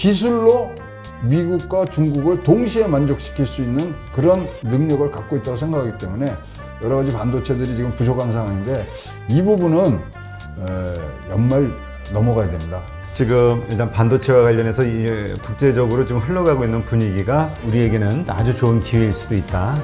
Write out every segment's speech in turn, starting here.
기술로 미국과 중국을 동시에 만족시킬 수 있는 그런 능력을 갖고 있다고 생각하기 때문에 여러 가지 반도체들이 지금 부족한 상황인데 이 부분은 연말 넘어가야 됩니다. 지금 일단 반도체와 관련해서 국제적으로 좀 흘러가고 있는 분위기가 우리에게는 아주 좋은 기회일 수도 있다.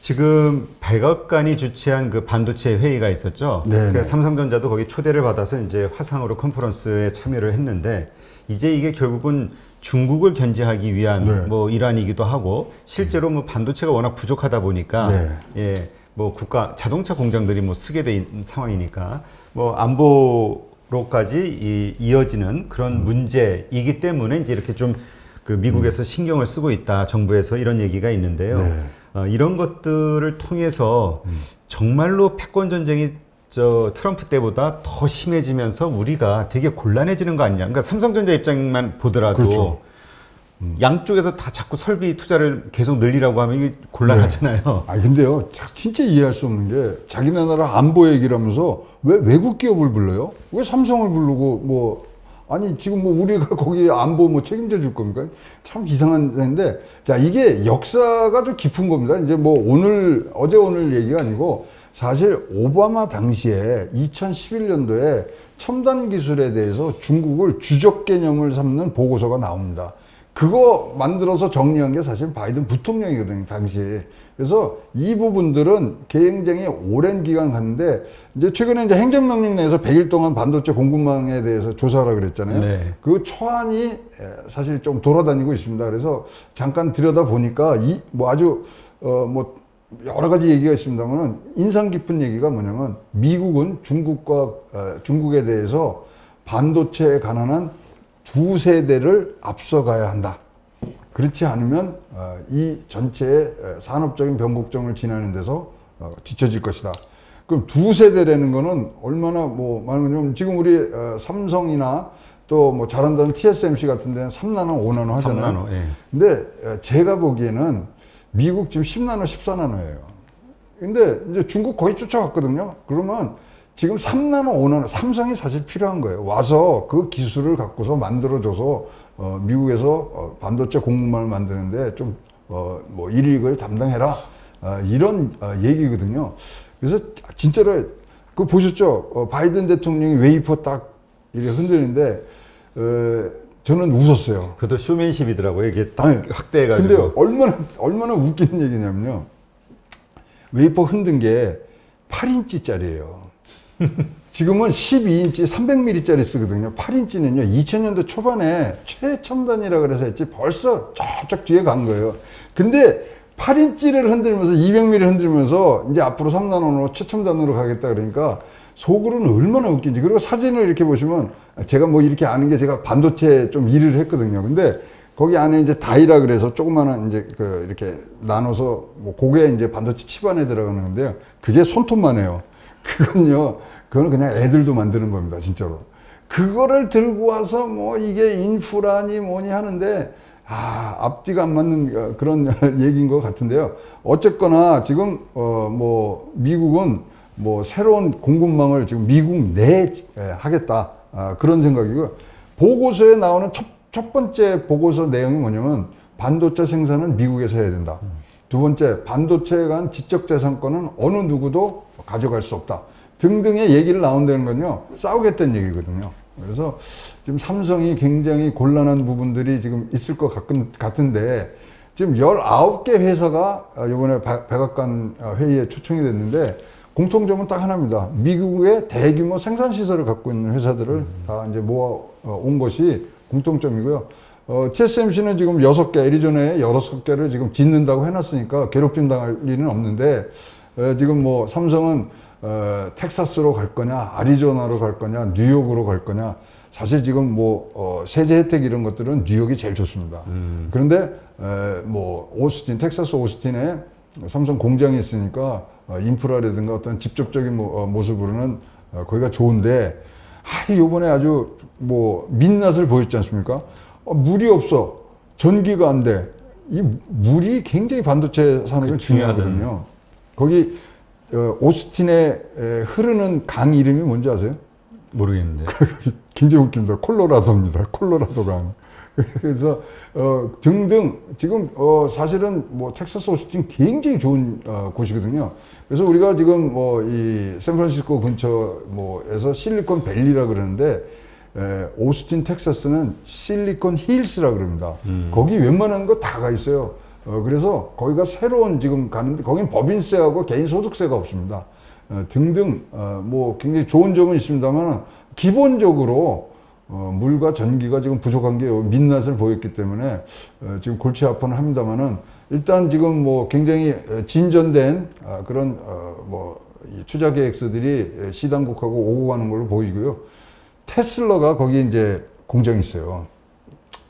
지금 백악관이 주최한 그 반도체 회의가 있었죠. 그래서 삼성전자도 거기 초대를 받아서 이제 화상으로 컨퍼런스에 참여를 했는데 이제 이게 결국은 중국을 견제하기 위한 뭐 일환이기도 하고 실제로 뭐 반도체가 워낙 부족하다 보니까 뭐 국가 자동차 공장들이 뭐 쓰게 돼 있는 상황이니까 뭐 안보로까지 이어지는 그런 문제이기 때문에 이제 이렇게 좀 그 미국에서 신경을 쓰고 있다 정부에서 이런 얘기가 있는데요. 이런 것들을 통해서 정말로 패권 전쟁이 트럼프 때보다 더 심해지면서 우리가 되게 곤란해지는 거 아니냐. 그러니까 삼성전자 입장만 보더라도 양쪽에서 다 자꾸 설비 투자를 계속 늘리라고 하면 이게 곤란하잖아요. 아 근데요, 진짜 이해할 수 없는 게 자기네 나라 안보 얘기를 하면서 왜 외국 기업을 불러요? 왜 삼성을 부르고 뭐 아니 지금 뭐 우리가 거기 안보 뭐 책임져 줄 겁니까? 참 이상한 데인데 자 이게 역사가 좀 깊은 겁니다. 이제 뭐 오늘 어제 오늘 얘기가 아니고 사실 오바마 당시에 2011년도에 첨단 기술에 대해서 중국을 주적 개념을 삼는 보고서가 나옵니다. 그거 만들어서 정리한 게 사실 바이든 부통령이거든요, 당시에. 그래서 이 부분들은 굉장히 오랜 기간 갔는데, 이제 최근에 이제 행정명령 내에서 100일 동안 반도체 공급망에 대해서 조사하라 그랬잖아요. 그 초안이 사실 좀 돌아다니고 있습니다. 그래서 잠깐 들여다 보니까 뭐 아주, 뭐 여러 가지 얘기가 있습니다만 인상 깊은 얘기가 뭐냐면 미국은 중국에 대해서 반도체에 관한 두 세대를 앞서가야 한다. 그렇지 않으면 이 전체의 산업적인 변곡점을 지나는 데서 뒤처질 것이다. 그럼 두 세대라는 거는 얼마나 뭐 말하면 지금 우리 삼성이나 또 뭐 잘한다는 TSMC 같은 데는 3나노, 5나노 하잖아요. 3나노, 근데 제가 보기에는 미국 지금 10나노, 14나노예요. 근데 이제 중국 거의 쫓아갔거든요. 그러면 지금 3나노, 5나노, 삼성이 사실 필요한 거예요. 와서 그 기술을 갖고서 만들어줘서 미국에서 반도체 공급망을 만드는데 좀 뭐 일익을 담당해라, 이런 얘기거든요. 그래서 진짜로 그거 보셨죠? 바이든 대통령이 웨이퍼 딱 이렇게 흔드는데 저는 웃었어요. 그것도 쇼맨십이더라고요. 이게 딱 확대해가지고. 근데 얼마나 웃기는 얘기냐면요. 웨이퍼 흔든 게 8인치짜리예요. 지금은 12인치 300mm짜리 쓰거든요. 8인치는요 2000년도 초반에 최첨단이라 그래서 했지 벌써 저쪽 뒤에 간 거예요. 근데 8인치를 흔들면서 200mm 흔들면서 이제 앞으로 3나노로 최첨단으로 가겠다 그러니까 속으로는 얼마나 웃긴지. 그리고 사진을 이렇게 보시면 제가 뭐 이렇게 아는 게 제가 반도체 좀 일을 했거든요. 근데 거기 안에 이제 다이라 그래서 조그마한 이제 이렇게 나눠서 뭐 고게 이제 반도체 칩 안에 들어가는 건데요. 그게 손톱만 해요. 그거는 그냥 애들도 만드는 겁니다, 진짜로. 그거를 들고 와서 뭐 이게 인프라니 뭐니 하는데 앞뒤가 안 맞는 그런 얘기인 것 같은데요. 어쨌거나 지금 뭐 미국은 뭐 새로운 공급망을 지금 미국 내에 하겠다, 그런 생각이고요. 보고서에 나오는 첫 번째 보고서 내용이 뭐냐면 반도체 생산은 미국에서 해야 된다. 두 번째, 반도체에 관한 지적재산권은 어느 누구도 가져갈 수 없다 등등의 얘기를 나온다는 건요 싸우겠다는 얘기거든요. 그래서 지금 삼성이 굉장히 곤란한 부분들이 지금 있을 것 같은데 지금 19개 회사가 이번에 백악관 회의에 초청이 됐는데 공통점은 딱 하나입니다. 미국의 대규모 생산시설을 갖고 있는 회사들을 다 이제 모아 온 것이 공통점이고요. TSMC는 지금 6개, 애리조나에 6개를 지금 짓는다고 해놨으니까 괴롭힘 당할 일은 없는데, 지금 뭐 삼성은 텍사스로 갈 거냐, 애리조나로 갈 거냐, 뉴욕으로 갈 거냐. 사실 지금 뭐 세제 혜택 이런 것들은 뉴욕이 제일 좋습니다. 그런데 뭐 텍사스 오스틴에 삼성 공장이 있으니까 인프라라든가 어떤 직접적인 모습으로는 거기가 좋은데, 요번에 아주 뭐 민낯을 보였지 않습니까? 물이 없어. 전기가 안 돼. 이 물이 굉장히 반도체 산업에 중요하거든요. 거기 오스틴에 흐르는 강 이름이 뭔지 아세요? 모르겠는데. 굉장히 웃깁니다. 콜로라도입니다. 콜로라도강. 그래서 등등 지금 사실은 뭐 텍사스 오스틴 굉장히 좋은 곳이거든요. 그래서 우리가 지금 뭐 이 샌프란시스코 근처 뭐에서 실리콘 밸리라 그러는데 오스틴 텍사스는 실리콘 힐스라 그럽니다. 거기 웬만한 거 다 가 있어요. 그래서 거기가 새로운 지금 가는데 거긴 법인세하고 개인 소득세가 없습니다. 등등 뭐 굉장히 좋은 점은 있습니다만 기본적으로 물과 전기가 지금 부족한 게 민낯을 보였기 때문에 지금 골치 아파는 합니다만은 일단 지금 뭐 굉장히 진전된 그런 뭐 투자 계획서들이 시당국하고 오고 가는 걸로 보이고요. 테슬라가 거기 이제 공장이 있어요.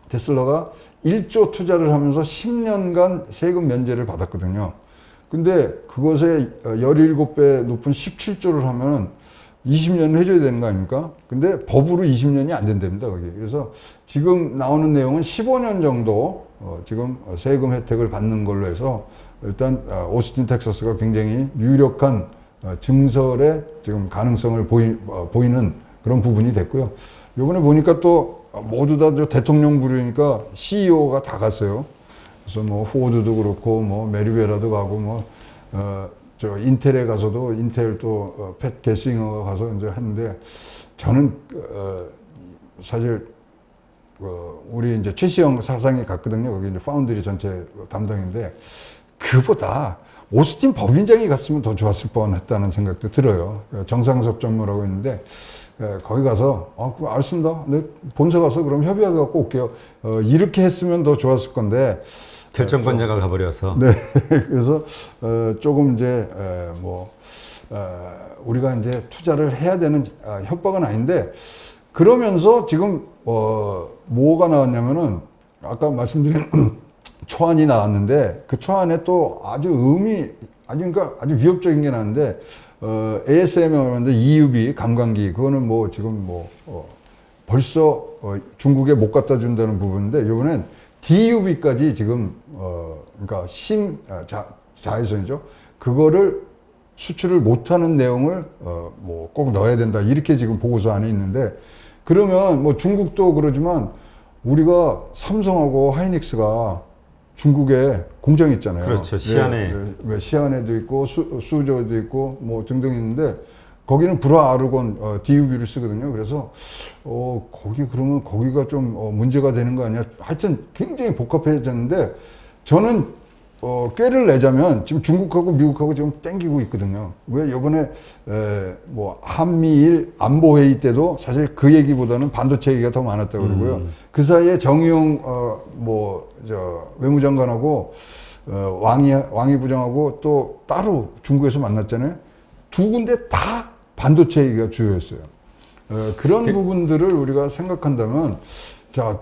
테슬라가 1조 투자를 하면서 10년간 세금 면제를 받았거든요. 근데 그것에 17배 높은 17조를 하면 20년을 해줘야 되는 거 아닙니까? 근데 법으로 20년이 안 된답니다, 거기. 그래서 지금 나오는 내용은 15년 정도 지금 세금 혜택을 받는 걸로 해서 일단 오스틴 텍사스가 굉장히 유력한 증설의 지금 가능성을 보이는 그런 부분이 됐고요. 요번에 보니까 또 모두 다 대통령 부류니까 CEO가 다 갔어요. 그래서 뭐 포드도 그렇고 뭐 메리베라도 가고 뭐 저 인텔에 가서도 인텔 또 팻 게싱어가 가서 이제 했는데 저는 사실 우리 이제 최시영 사상이 갔거든요. 거기 이제 파운드리 전체 담당인데 그보다 오스틴 법인장이 갔으면 더 좋았을 뻔했다는 생각도 들어요. 정상섭 전무라고 있는데 거기 가서 알겠습니다. 네, 본사 가서 그럼 협의해 갖고 올게요. 이렇게 했으면 더 좋았을 건데 결정권자가 가버려서. 네. 그래서 조금 이제 우리가 이제 투자를 해야 되는 협박은 아닌데 그러면서 지금 뭐가 나왔냐면은 아까 말씀드린 초안이 나왔는데 그 초안에 또 아주 그러니까 아주 위협적인 게 나왔는데 ASM이라고 하는데 EUV 감광기 그거는 뭐 지금 벌써 중국에 못 갖다 준다는 부분인데 이번엔 DUV까지 지금 그러니까 자외선이죠. 그거를 수출을 못하는 내용을 뭐 꼭 넣어야 된다 이렇게 지금 보고서 안에 있는데 그러면 뭐 중국도 그러지만 우리가 삼성하고 하이닉스가 중국에 공장이 있잖아요. 그렇죠. 시안에. 왜 시안에도 있고 수저도 있고 뭐 등등 있는데 거기는 불화 아르곤 DUV를 쓰거든요. 그래서 거기 그러면 거기가 좀 문제가 되는 거 아니야? 하여튼 굉장히 복잡해졌는데 저는 꾀를 내자면 지금 중국하고 미국하고 지금 땡기고 있거든요. 왜 이번에 뭐 한미일 안보 회의 때도 사실 그 얘기보다는 반도체 얘기가 더 많았다고 그러고요. 그 사이에 정의용 외무장관하고 왕이 부장하고 또 따로 중국에서 만났잖아요. 두 군데 다 반도체 얘기가 주요였어요. 그런 부분들을 우리가 생각한다면 자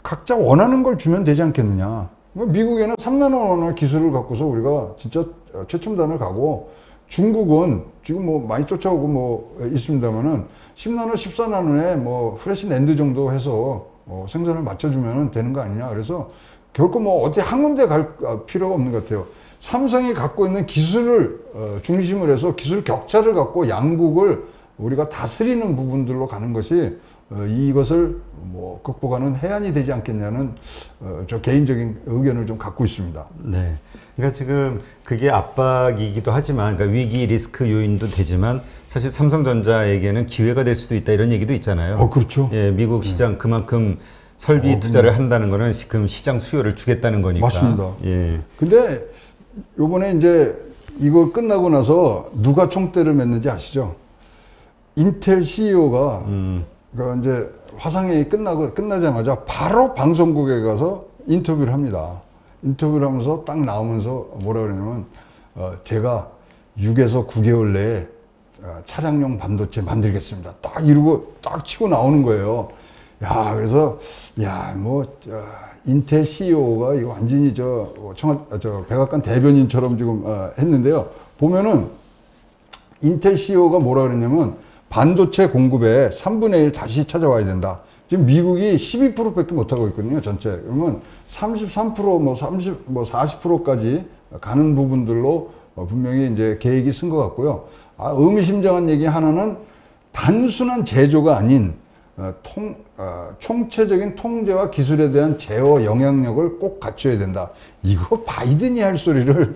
각자 원하는 걸 주면 되지 않겠느냐. 미국에는 3나노 기술을 갖고서 우리가 진짜 최첨단을 가고 중국은 지금 뭐 많이 쫓아오고 뭐 있습니다만은 10나노, 14나노에 뭐 프레시 낸드 정도 해서 생산을 맞춰주면 되는 거 아니냐. 그래서 결코 뭐 어디 한 군데 갈 필요가 없는 것 같아요. 삼성이 갖고 있는 기술을 중심으로 해서 기술 격차를 갖고 양국을 우리가 다스리는 부분들로 가는 것이 이것을 뭐 극복하는 해안이 되지 않겠냐는 저 개인적인 의견을 좀 갖고 있습니다. 네. 그러니까 지금 그게 압박이기도 하지만 그러니까 위기 리스크 요인도 되지만 사실 삼성전자에게는 기회가 될 수도 있다 이런 얘기도 있잖아요. 그렇죠. 예, 미국 시장 그만큼 설비 투자를 한다는 거는 지금 시장 수요를 주겠다는 거니까. 맞습니다. 예. 근데 요번에 이제 이거 끝나고 나서 누가 총대를 맸는지 아시죠? 인텔 CEO가 그 이제 화상회의 끝나자마자 바로 방송국에 가서 인터뷰를 합니다. 인터뷰를 하면서 딱 나오면서 뭐라 그러냐면 제가 6에서 9개월 내에 차량용 반도체 만들겠습니다. 딱 이러고 딱 치고 나오는 거예요. 야, 그래서 인텔 CEO가 이거 완전히 백악관 대변인처럼 지금 했는데요. 보면은 인텔 CEO가 뭐라 그랬냐면 반도체 공급에 3분의 1 다시 찾아와야 된다. 지금 미국이 12%밖에 못하고 있거든요, 전체. 그러면 33%, 40%까지 가는 부분들로 분명히 이제 계획이 쓴 것 같고요. 의미심장한 얘기 하나는 단순한 제조가 아닌 총체적인 통제와 기술에 대한 제어 영향력을 꼭 갖춰야 된다. 이거 바이든이 할 소리를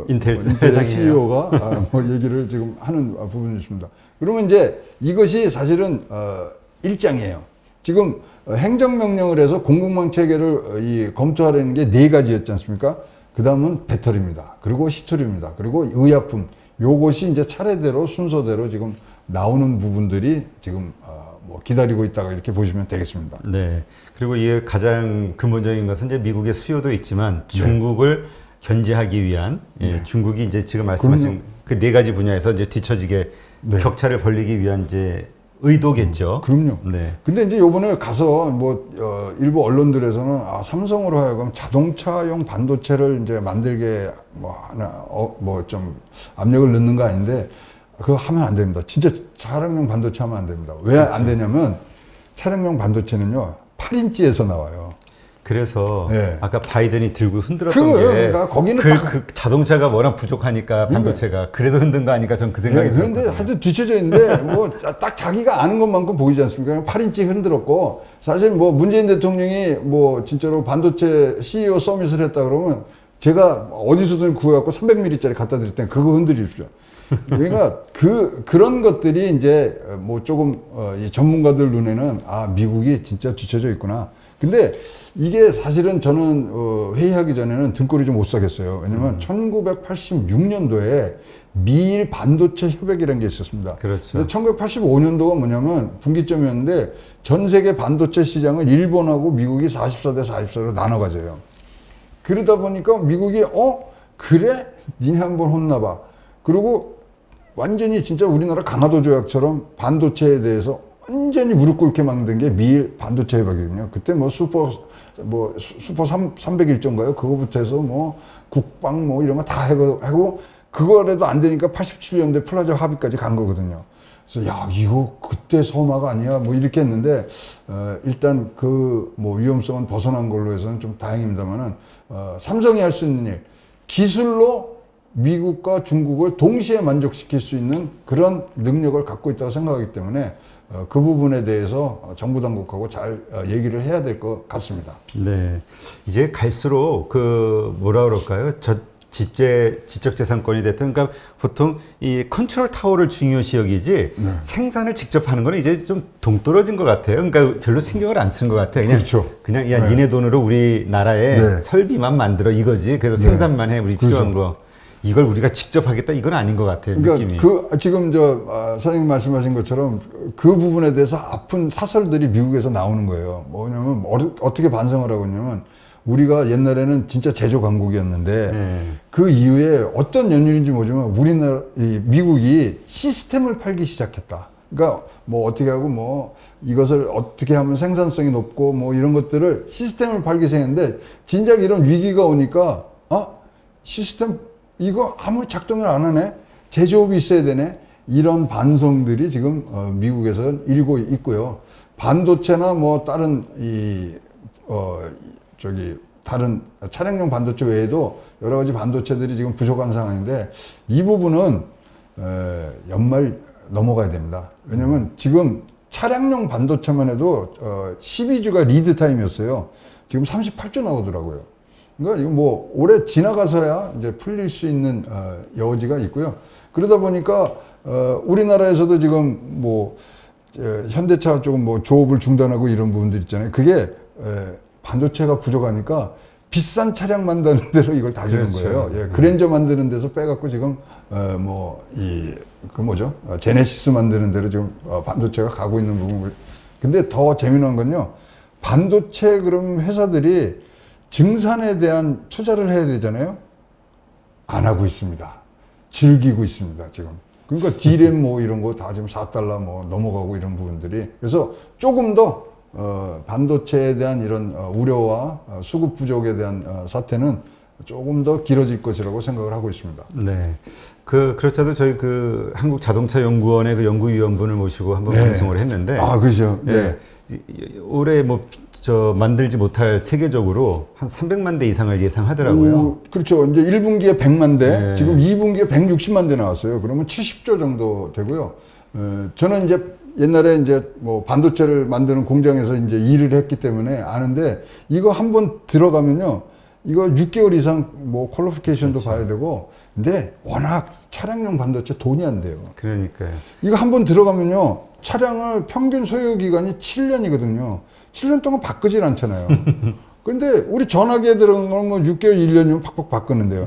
인텔 CEO가 뭐 얘기를 지금 하는 부분이십니다. 그러면 이제 이것이 사실은 일장이에요. 지금 행정명령을 해서 공급망 체계를 검토하려는 게 4가지였지 않습니까? 그 다음은 배터리입니다. 그리고 히토리입니다. 그리고 의약품. 요것이 이제 차례대로 순서대로 지금 나오는 부분들이 지금 뭐 기다리고 있다가 이렇게 보시면 되겠습니다. 네. 그리고 이게 가장 근본적인 것은 이제 미국의 수요도 있지만 중국을 견제하기 위한 중국이 이제 지금 말씀하신 그 4가지 분야에서 이제 뒤처지게 격차를 벌리기 위한 이제 의도겠죠. 그럼요. 네. 근데 이제 요번에 가서 뭐 일부 언론들에서는 삼성으로 하여금 자동차용 반도체를 이제 만들게 뭐 하나 뭐 좀 압력을 넣는 거 아닌데 그거 하면 안 됩니다. 진짜 차량용 반도체 하면 안 됩니다. 왜 안 되냐면 차량용 반도체는요 8인치에서 나와요. 그래서 아까 바이든이 들고 흔들었던 게 그러니까 거기는 그 자동차가 워낙 부족하니까 반도체가 그래서 흔든 거 아닐까 전 그 생각이 들었거든요. 그런데 하여튼 뒤쳐져 있는데 뭐 딱 자기가 아는 것만큼 보이지 않습니까? 8인치 흔들었고 사실 뭐 문재인 대통령이 뭐 진짜로 반도체 CEO 서밋을 했다 그러면 제가 어디서든 구해갖고 300mm짜리 갖다 드릴 땐 그거 흔들십시오. 그러니까 그런 것들이 이제 뭐 조금 이 전문가들 눈에는 미국이 진짜 뒤쳐져 있구나. 근데 이게 사실은 저는 회의하기 전에는 등골이 좀 못 사겠어요. 왜냐면 1986년도에 미일 반도체 협약이라는 게 있었습니다. 그렇죠. 1985년도가 뭐냐면 분기점이었는데 전 세계 반도체 시장을 일본하고 미국이 44대 44로 나눠 가져요. 그러다 보니까 미국이 그래? 니네 한번 혼나봐. 그리고 완전히 진짜 우리나라 강화도 조약처럼 반도체에 대해서 완전히 무릎 꿇게 만든 게 미일 반도체 협약이거든요. 그때 뭐 슈퍼 301조인가요? 그거부터 해서 뭐 국방 뭐 이런 거 다 하고 그거라도 안 되니까 87년대 플라자 합의까지 간 거거든요. 그래서 야 이거 그때 서마가 아니야 뭐 이렇게 했는데 일단 그 뭐 위험성은 벗어난 걸로 해서는 좀 다행입니다만은 삼성이 할 수 있는 일 기술로 미국과 중국을 동시에 만족시킬 수 있는 그런 능력을 갖고 있다고 생각하기 때문에 그 부분에 대해서 정부 당국하고 잘 얘기를 해야 될 것 같습니다. 네. 이제 갈수록 그 뭐라 그럴까요? 지적재산권이 됐든, 그러니까 보통 이 컨트롤 타워를 중요시 여기지 생산을 직접 하는 거는 이제 좀 동떨어진 것 같아요. 그러니까 별로 신경을 안 쓰는 것 같아요. 그냥, 그렇죠. 그냥 야, 니네 돈으로 우리나라에 설비만 만들어 이거지. 그래서 생산만 해. 우리 필요한 거. 이걸 우리가 직접 하겠다 이건 아닌 것 같아요. 그러니까 느낌이. 지금 선생님 말씀하신 것처럼 그 부분에 대해서 아픈 사설들이 미국에서 나오는 거예요. 뭐냐면 어떻게 반성을 하고 있냐면 우리가 옛날에는 진짜 제조 강국이었는데 그 이후에 어떤 연유인지 모르지만 미국이 시스템을 팔기 시작했다. 그러니까 뭐 어떻게 하고 뭐 이것을 어떻게 하면 생산성이 높고 뭐 이런 것들을 시스템을 팔기 시작했는데 진작 이런 위기가 오니까 시스템 이거 아무리 작동을 안 하네? 제조업이 있어야 되네? 이런 반성들이 지금 미국에서 일고 있고요. 반도체나 뭐 다른 다른 차량용 반도체 외에도 여러 가지 반도체들이 지금 부족한 상황인데 이 부분은 연말 넘어가야 됩니다. 왜냐면 지금 차량용 반도체만 해도 12주가 리드 타임이었어요. 지금 38주 나오더라고요. 그러니까 이거 뭐 올해 지나가서야 이제 풀릴 수 있는 여지가 있고요. 그러다 보니까 우리나라에서도 지금 뭐 현대차 조금 뭐 조업을 중단하고 이런 부분들 있잖아요. 그게 반도체가 부족하니까 비싼 차량 만드는 데로 이걸 다 주는 거예요. 그랜저 만드는 데서 빼갖고 지금 제네시스 만드는 데로 지금 반도체가 가고 있는 부분을. 근데 더 재미난 건요. 반도체 그럼 회사들이 증산에 대한 투자를 해야 되잖아요. 안 하고 있습니다. 즐기고 있습니다, 지금. 그러니까 D램 뭐 이런 거 다 지금 $4 뭐 넘어가고 이런 부분들이. 그래서 조금 더 반도체에 대한 이런 우려와 수급 부족에 대한 사태는 조금 더 길어질 것이라고 생각을 하고 있습니다. 네. 그렇잖아도 저희 한국자동차연구원의 그 연구위원분을 모시고 한번 방송을 했는데. 그렇죠. 네. 올해 만들지 못할 세계적으로 한 300만 대 이상을 예상하더라고요. 그렇죠. 이제 1분기에 100만 대, 지금 2분기에 160만 대 나왔어요. 그러면 70조 정도 되고요. 저는 이제 옛날에 이제 뭐 반도체를 만드는 공장에서 이제 일을 했기 때문에 아는데 이거 한번 들어가면요. 이거 6개월 이상 뭐 퀄리피케이션도 그렇죠. 봐야 되고 근데 워낙 차량용 반도체 돈이 안 돼요. 그러니까요. 이거 한번 들어가면요. 차량을 평균 소요 기간이 7년이거든요. 7년 동안 바꾸질 않잖아요. 근데 우리 전화기에 들어간 건 뭐 6개월, 1년이면 팍팍 바꾸는데요.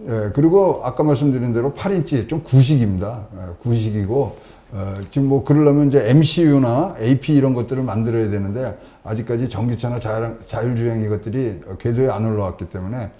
예, 그리고 아까 말씀드린 대로 8인치 좀 구식입니다. 구식이고 지금 뭐 그러려면 이제 MCU나 AP 이런 것들을 만들어야 되는데 아직까지 전기차나 자율주행 이것들이 궤도에 안 올라왔기 때문에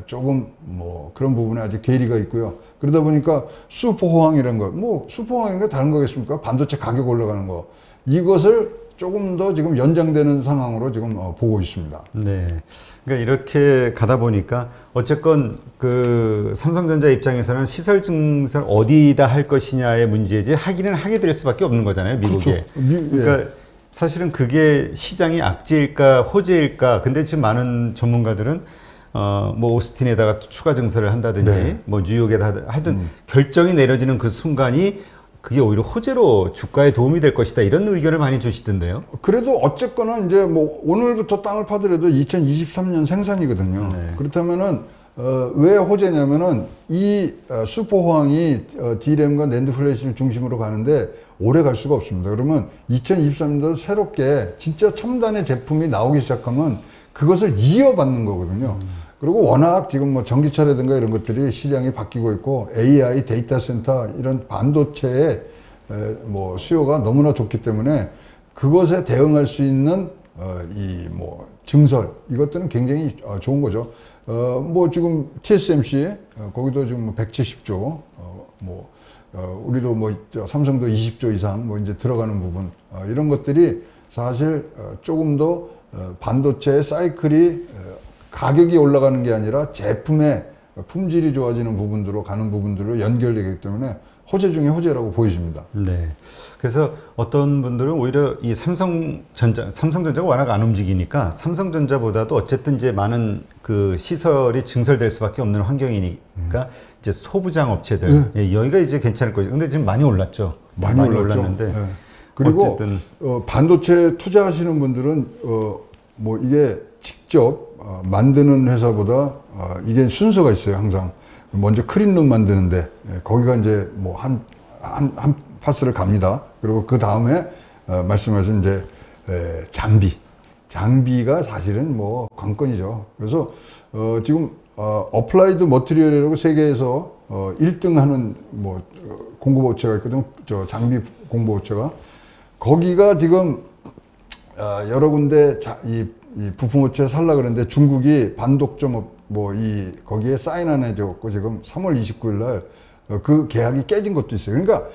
조금 뭐 그런 부분에 아직 괴리가 있고요. 그러다 보니까 슈퍼 호황이라는 거, 뭐 슈퍼 호황인가 다른 거겠습니까? 반도체 가격 올라가는 거. 이것을 조금 더 지금 연장되는 상황으로 지금 보고 있습니다. 네. 그러니까 이렇게 가다 보니까 어쨌건 그 삼성전자 입장에서는 시설 증설 어디다 할 것이냐의 문제지 하기는 하게 될 수밖에 없는 거잖아요, 미국에. 그렇죠. 그러니까 사실은 그게 시장이 악재일까 호재일까. 근데 지금 많은 전문가들은 뭐 오스틴에다가 추가 증설을 한다든지 네. 뭐 뉴욕에다 하든 결정이 내려지는 그 순간이 그게 오히려 호재로 주가에 도움이 될 것이다 이런 의견을 많이 주시던데요. 그래도 어쨌거나 이제 뭐 오늘부터 땅을 파더라도 2023년 생산이거든요. 네. 그렇다면은 왜 호재냐면은 이 슈퍼 호황이 D램과 낸드 플래시를 중심으로 가는데 오래 갈 수가 없습니다. 그러면 2023년도 새롭게 진짜 첨단의 제품이 나오기 시작하면 그것을 이어받는 거거든요. 그리고 워낙 지금 뭐 전기차라든가 이런 것들이 시장이 바뀌고 있고 AI 데이터 센터 이런 반도체의 뭐 수요가 너무나 좋기 때문에 그것에 대응할 수 있는 이 뭐 증설 이것들은 굉장히 좋은 거죠. 뭐 지금 TSMC 거기도 지금 뭐 170조 우리도 뭐 삼성도 20조 이상 뭐 이제 들어가는 부분 이런 것들이 사실 조금 더 반도체의 사이클이 가격이 올라가는 게 아니라 제품의 품질이 좋아지는 부분으로 가는 부분들로 연결되기 때문에 호재 중에 호재라고 보여집니다. 네. 그래서 어떤 분들은 오히려 이 삼성전자가 워낙 안 움직이니까 삼성전자보다도 어쨌든 이제 많은 그 시설이 증설될 수밖에 없는 환경이니까 이제 소부장 업체들 예, 여기가 이제 괜찮을 거죠. 근데 지금 많이 올랐죠. 많이 올랐는데. 네. 그리고 어쨌든 반도체 투자하시는 분들은 뭐 이게 직접 만드는 회사보다 이게 순서가 있어요. 항상 먼저 클린룸 만드는데 거기가 이제 뭐 한 파스를 갑니다. 그리고 그 다음에 말씀하신 이제 장비가 사실은 뭐 관건이죠. 그래서 지금 어플라이드 머티리얼이라고 세계에서 1등 하는 뭐 공급업체가 있거든. 저 장비 공급업체가 거기가 지금 여러 군데 이 부품업체 살라 그러는데 중국이 반독점 거기에 사인 안 해줬고 지금 3월 29일 날 그 계약이 깨진 것도 있어요. 그러니까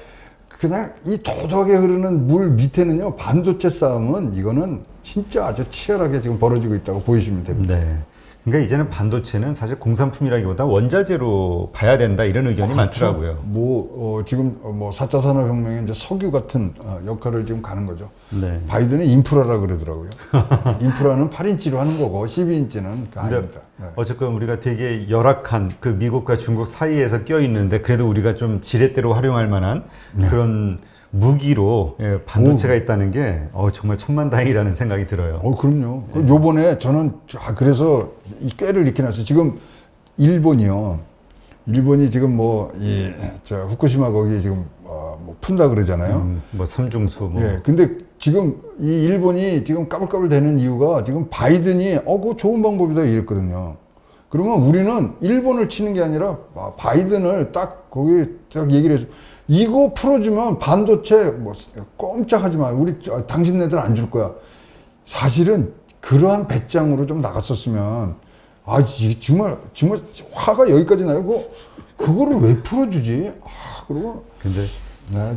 그냥 이 도덕에 흐르는 물 밑에는요 반도체 싸움은 이거는 진짜 아주 치열하게 지금 벌어지고 있다고 보시면 됩니다. 네. 그러니까 이제는 반도체는 사실 공산품이라기보다 원자재로 봐야 된다 이런 의견이 많더라고요. 지금 4차 산업혁명에 이제 석유 같은 역할을 지금 가는 거죠. 네. 바이든은 인프라라 그러더라고요. 인프라는 8인치로 하는 거고 12인치는 아닙니다. 네. 어쨌건 우리가 되게 열악한 그 미국과 중국 사이에서 껴 있는데 그래도 우리가 좀 지렛대로 활용할 만한 그런 무기로 반도체가 있다는 게 정말 천만다행이라는 생각이 들어요. 그럼요. 네. 요번에 저는 그래서 이 꾀를 이렇게 놨어요. 지금 일본이 지금 후쿠시마 거기 지금 뭐 푼다 그러잖아요. 뭐 삼중수 뭐. 예. 근데 지금 이 일본이 지금 까불까불 되는 이유가 지금 바이든이 그거 좋은 방법이다 이랬거든요. 그러면 우리는 일본을 치는 게 아니라 바이든을 딱 거기 딱 얘기를 해서 이거 풀어주면 반도체 꼼짝하지 마. 우리 당신네들 안 줄 거야. 사실은 그러한 배짱으로 좀 나갔었으면 이게 정말 화가 여기까지 나요. 그거를 왜 풀어주지? 그리고 근데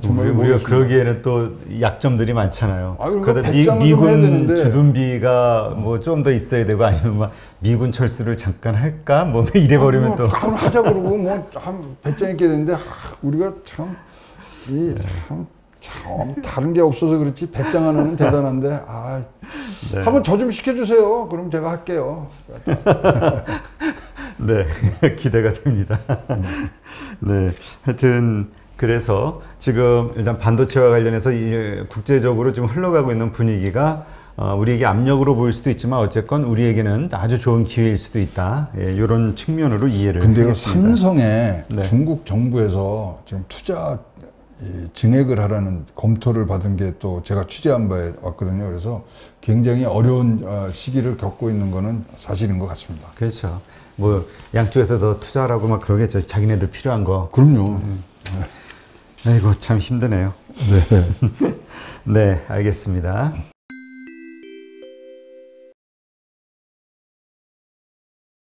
정말 우리가 그러기에는 또 약점들이 많잖아요. 그러다 미군 주둔비가 뭐 좀 더 있어야 되고 아니면 막 미군 철수를 잠깐 할까? 뭐 이래버리면 또 하자 그러고 한 배짱 있게 되는데 우리가 참 다른 게 없어서 그렇지 배짱 하나는 대단한데 네. 한번 저 좀 시켜주세요. 그럼 제가 할게요. 네, 기대가 됩니다. 네, 하여튼 그래서 지금 일단 반도체와 관련해서 국제적으로 좀 흘러가고 있는 분위기가 우리에게 압력으로 보일 수도 있지만 어쨌건 우리에게는 아주 좋은 기회일 수도 있다. 예, 이런 측면으로 이해를 근데 하겠습니다. 삼성에 네. 중국 정부에서 지금 투자 증액을 하라는 검토를 받은 게 또 제가 취재한 바에 왔거든요. 그래서 굉장히 어려운 시기를 겪고 있는 거는 사실인 것 같습니다. 그렇죠. 뭐 양쪽에서 더 투자하라고 막 그러겠죠. 자기네들 필요한 거. 그럼요. 아이고 참 힘드네요. 네. 네, 알겠습니다.